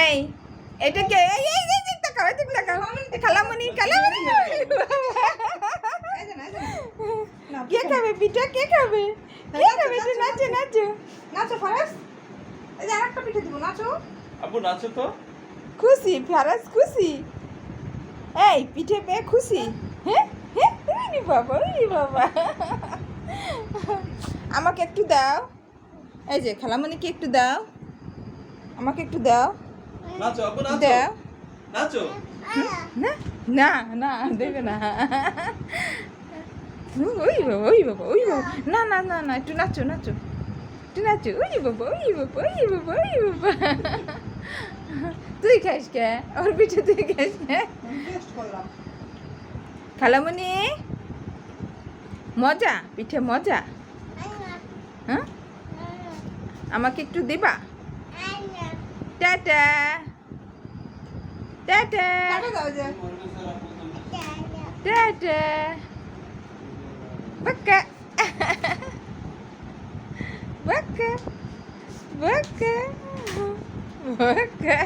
এই এটা কে? এই তাকাও, এদিকে তাকাও। খালামণি কে খাবে পিঠা? কে খাবে? কে খাবে? একটু নাচো নাচো নাচো ফারাজ, এই যে আরেকটা পিঠে দিব, নাচো। আপু নাচো তো। খুশি ফারাজ, খুশি? এই পিঠে পেয়ে খুশি? হ্যাঁ হ্যাঁ, ওরে বাবা, ওরে বাবা। আমাকে একটু দাও। এই যে খালামণিকে একটু দাও, আমাকে একটু দাও। নাচো আপু নাচো। দাও। নাচো। না না না, দেবে না। ওই বাবা, ওই বাবা, ওই বাবা। না না না না, একটু নাচো নাচো, একটু নাচো। ওই বাবা, ওই বাবা, ওই বাবা, ওই বাবা। তুই খাস কে? ওর পিঠে তুই খাস কে? টেস্ট করলাম। খালামণি মজা, পিঠে মজা। হ্যাঁ, আমাকে একটু দিবা? টাটা টাটা কাটে দাও যে। টাটা বাক্কা বাক্কা বাক্কা বাক্কা।